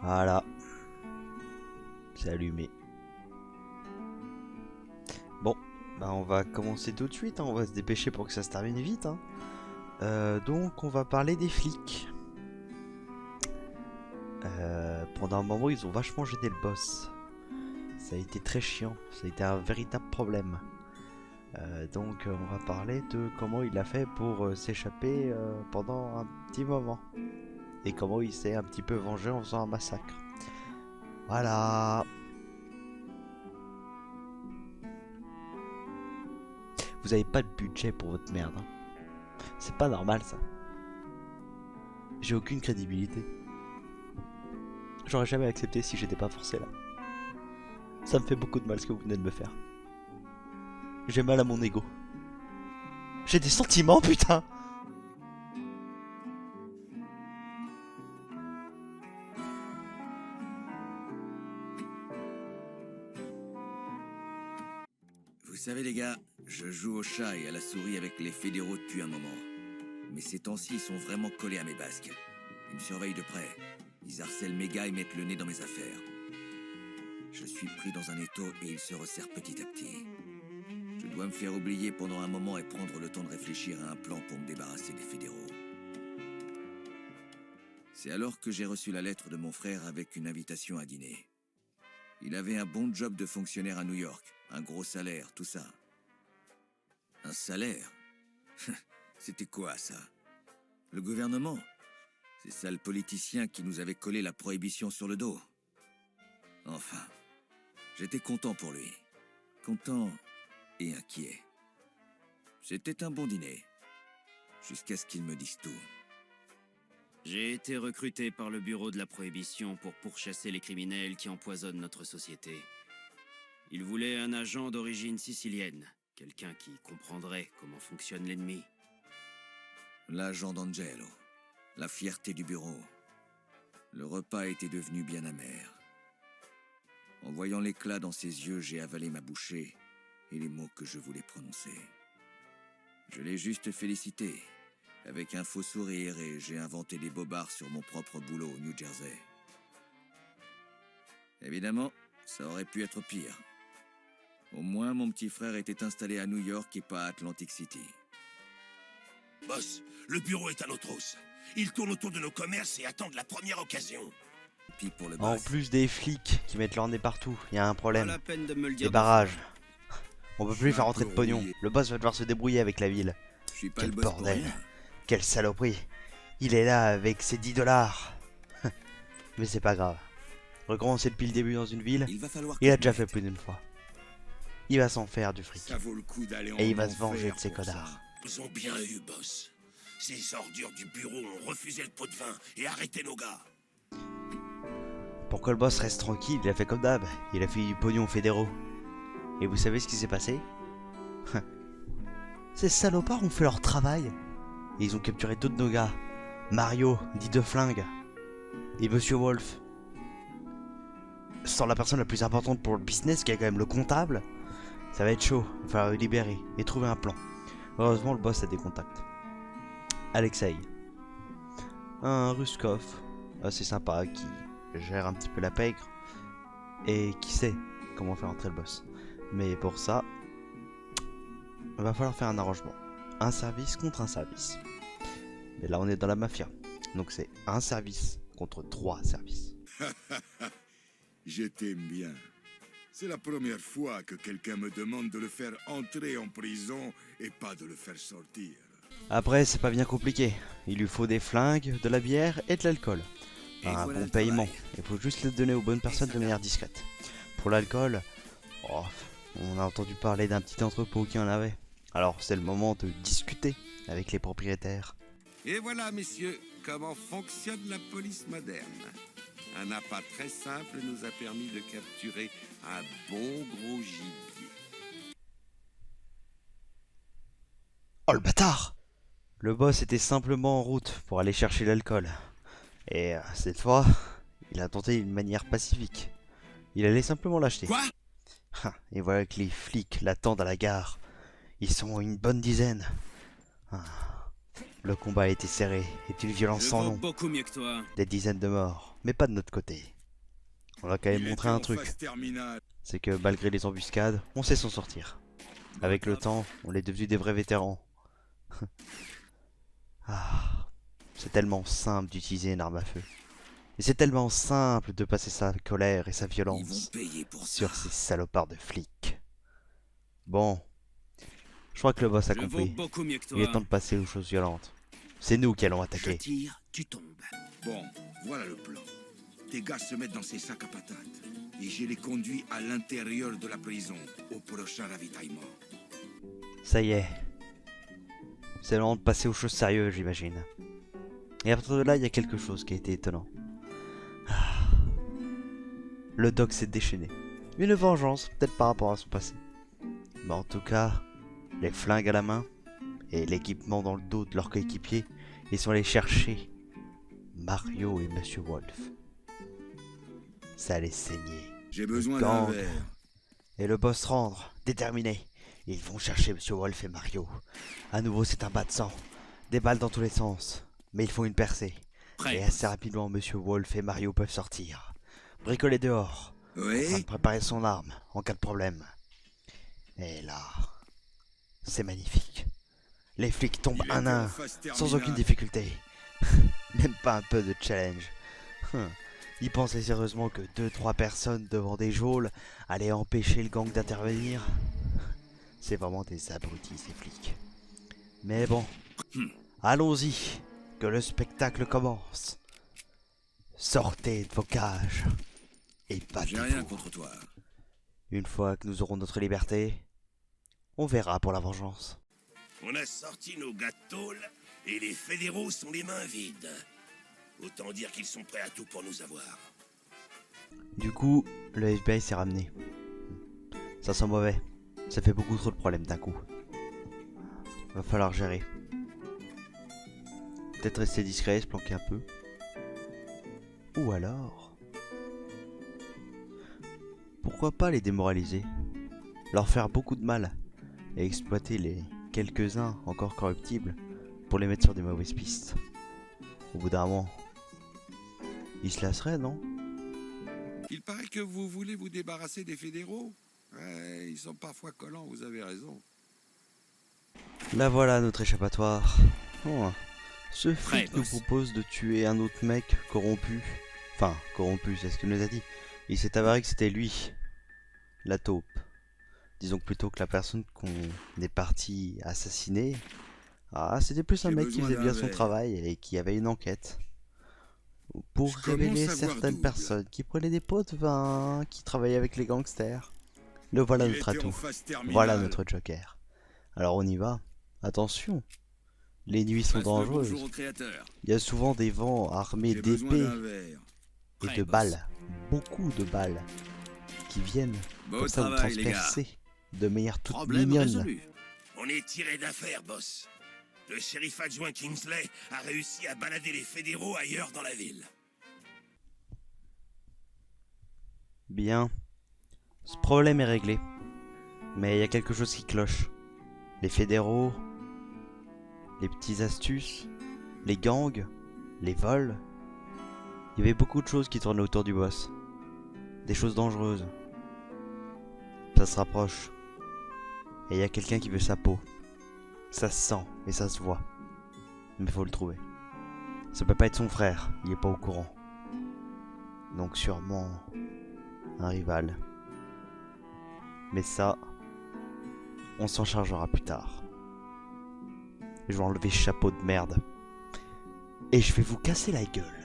Voilà, c'est allumé. Bon, bah on va commencer tout de suite, hein. On va se dépêcher pour que ça se termine vite, hein. Donc on va parler des flics. Pendant un moment ils ont vachement gêné le boss. Ça a été très chiant, ça a été un véritable problème. Donc on va parler de comment il a fait pour s'échapper pendant un petit moment. Et comment il s'est un petit peu vengé en faisant un massacre. Voilà. Vous avez pas de budget pour votre merde, hein. C'est pas normal ça. J'ai aucune crédibilité. J'aurais jamais accepté si j'étais pas forcé là. Ça me fait beaucoup de mal ce que vous venez de me faire. J'ai mal à mon ego. J'ai des sentiments, putain. Vous savez les gars, je joue au chat et à la souris avec les fédéraux depuis un moment. Mais ces temps-ci, ils sont vraiment collés à mes basques. Ils me surveillent de près. Ils harcèlent mes gars et mettent le nez dans mes affaires. Je suis pris dans un étau et ils se resserrent petit à petit. Je dois me faire oublier pendant un moment et prendre le temps de réfléchir à un plan pour me débarrasser des fédéraux. C'est alors que j'ai reçu la lettre de mon frère avec une invitation à dîner. Il avait un bon job de fonctionnaire à New York, un gros salaire, tout ça. Un salaire? C'était quoi ça? Le gouvernement? Ces sales politiciens qui nous avaient collé la prohibition sur le dos. Enfin, j'étais content pour lui. Content et inquiet. C'était un bon dîner. Jusqu'à ce qu'il me dise tout. J'ai été recruté par le bureau de la prohibition pour pourchasser les criminels qui empoisonnent notre société. Ils voulaient un agent d'origine sicilienne, quelqu'un qui comprendrait comment fonctionne l'ennemi. L'agent d'Angelo, la fierté du bureau. Le repas était devenu bien amer. En voyant l'éclat dans ses yeux, j'ai avalé ma bouchée et les mots que je voulais prononcer. Je l'ai juste félicité. Avec un faux sourire et j'ai inventé des bobards sur mon propre boulot au New Jersey. Évidemment, ça aurait pu être pire. Au moins, mon petit frère était installé à New York et pas à Atlantic City. Boss, le bureau est à notre hausse. Ils tournent autour de nos commerces et attendent la première occasion. Puis pour le En boss, plus des flics qui mettent leur nez partout, il y a un Pas problème. la peine de me le Des dire. barrages. On peut Je plus suis faire un rentrer de peu pognon. rouillé. Le boss va devoir se débrouiller avec la ville. je suis pas Quel le boss pour bordel. rien. Quelle saloperie. Il est là avec ses 10 dollars. Mais c'est pas grave. Recommencer depuis le début dans une ville, Il va falloir que il a je déjà m'y fait mette. plus d'une fois. Il va s'en faire du fric. Ça vaut le coup d'aller en Et il va se enfer venger de ces pour ça. connards. Ils ont bien eu, boss. Ces ordures du bureau ont refusé le pot de vin et arrêté nos gars. Pour que le boss reste tranquille, il a fait comme d'hab. Il a fait du pognon aux fédéraux. Et vous savez ce qui s'est passé? Ces salopards ont fait leur travail. Et ils ont capturé deux de nos gars. Mario, dit de flingue. Et Monsieur Wolf. Sans la personne la plus importante pour le business, qui est quand même le comptable, ça va être chaud. Il va falloir le libérer et trouver un plan. Heureusement, le boss a des contacts. Alexei. Un Ruskov. Assez sympa, qui gère un petit peu la pègre. Et qui sait comment faire entrer le boss. Mais pour ça, il va falloir faire un arrangement. Un service contre un service. Mais là, on est dans la mafia. Donc c'est un service contre 3 services. Je t'aime bien. C'est la première fois que quelqu'un me demande de le faire entrer en prison et pas de le faire sortir. Après, c'est pas bien compliqué. Il lui faut des flingues, de la bière et de l'alcool. Et Un voilà bon le paiement. travail. Il faut juste le donner aux bonnes personnes de manière discrète. Pour l'alcool, oh, on a entendu parler d'un petit entrepôt qui en avait. Alors c'est le moment de discuter avec les propriétaires. Et voilà, messieurs, comment fonctionne la police moderne. Un appât très simple nous a permis de capturer un bon gros gibier. Oh le bâtard! Le boss était simplement en route pour aller chercher l'alcool. Et cette fois, il a tenté d'une manière pacifique. Il allait simplement l'acheter. Quoi? Et voilà que les flics l'attendent à la gare. Ils sont une bonne dizaine. Ah. Le combat a été serré et d'une violence Je sans vaux nom. beaucoup mieux que toi. Des dizaines de morts, mais pas de notre côté. On a quand même Il montré était un en truc, phase terminale. c'est que malgré les embuscades, on sait s'en sortir. Avec le temps, on est devenus des vrais vétérans. Ah, c'est tellement simple d'utiliser une arme à feu. Et c'est tellement simple de passer sa colère et sa Ils vont violence payer pour ça. sur ces salopards de flics. Bon, je crois que le boss a Je vaux compris. beaucoup mieux que Il est toi. temps de passer aux choses violentes. C'est nous qui allons Je attaquer. tire, tu tombes. Bon, voilà le plan. Tes gars se mettent dans ces sacs à patates. Et je les conduis à l'intérieur de la prison, au prochain ravitaillement. Ça y est. C'est le moment de passer aux choses sérieuses, j'imagine. Et à partir de là, il y a quelque chose qui a été étonnant. Ah. Le doc s'est déchaîné. Une vengeance, peut-être par rapport à son passé. Mais en tout cas, les flingues à la main et l'équipement dans le dos de leurs coéquipiers, ils sont allés chercher Mario et Monsieur Wolf. Ça allait saigner. J'ai besoin d'un Gang. verre. Et le boss rendre, déterminé. Ils vont chercher Monsieur Wolf et Mario. À nouveau, c'est un bas de sang. Des balles dans tous les sens. Mais ils font une percée. Prêt. Et assez rapidement, Monsieur Wolf et Mario peuvent sortir. Bricoler dehors. En train de Oui. préparer son arme en cas de problème. Et là, c'est magnifique. Les flics tombent Il un était à en un, phase sans aucune terminale. difficulté. Même pas un peu de challenge. Ils pensaient sérieusement que 2-3 personnes devant des geôles allaient empêcher le gang d'intervenir. C'est vraiment des abrutis, ces flics. Mais bon, allons-y, que le spectacle commence. Sortez de vos cages et J'ai rien battez-vous. contre toi. Une fois que nous aurons notre liberté, on verra pour la vengeance. On a sorti nos gars de tôle et les fédéraux sont les mains vides. Autant dire qu'ils sont prêts à tout pour nous avoir. Du coup, le FBI s'est ramené. Ça sent mauvais. Ça fait beaucoup trop de problèmes d'un coup. Va falloir gérer. Peut-être rester discret, se planquer un peu. Ou alors... pourquoi pas les démoraliser? Leur faire beaucoup de mal. Et exploiter les quelques-uns encore corruptibles pour les mettre sur des mauvaises pistes. Au bout d'un moment... ils se lasseraient, non? Il paraît que vous voulez vous débarrasser des fédéraux. Ouais, ils sont parfois collants, vous avez raison. Là voilà notre échappatoire. Oh, ce Prêt, flic nous boss. propose de tuer un autre mec corrompu. Enfin, corrompu, c'est ce qu'il nous a dit. Il s'est avéré que c'était lui, la taupe. Disons plutôt que la personne qu'on est parti assassiner. Ah, c'était plus un J'ai mec qui besoin faisait d'un bien son verre. travail et qui avait une enquête. Pour Je commence révéler à voir certaines double. personnes qui prenaient des pots de vin, qui travaillaient avec les gangsters. Le voilà Il notre était en atout. phase terminale. Voilà notre joker. Alors on y va. Attention, les nuits sont Passe le dangereuses. bonjour au créateur. Il y a souvent des vents armés J'ai besoin d'épées d'un verre. et Prêt, de boss. balles. Beaucoup de balles. Qui viennent Beau comme ça vous travail, les gars. transpercer de manière toute Problème mignonne. résolu. On est tiré d'affaire, boss. Le shérif adjoint Kingsley a réussi à balader les fédéraux ailleurs dans la ville. Bien. Ce problème est réglé. Mais il y a quelque chose qui cloche. Les fédéraux, les petites astuces, les gangs, les vols. Il y avait beaucoup de choses qui tournaient autour du boss. Des choses dangereuses. Ça se rapproche. Et il y a quelqu'un qui veut sa peau. Ça se sent et ça se voit. Mais faut le trouver. Ça peut pas être son frère, il est pas au courant. Donc sûrement un rival. Mais ça, on s'en chargera plus tard. Je vais enlever ce chapeau de merde. Et je vais vous casser la gueule.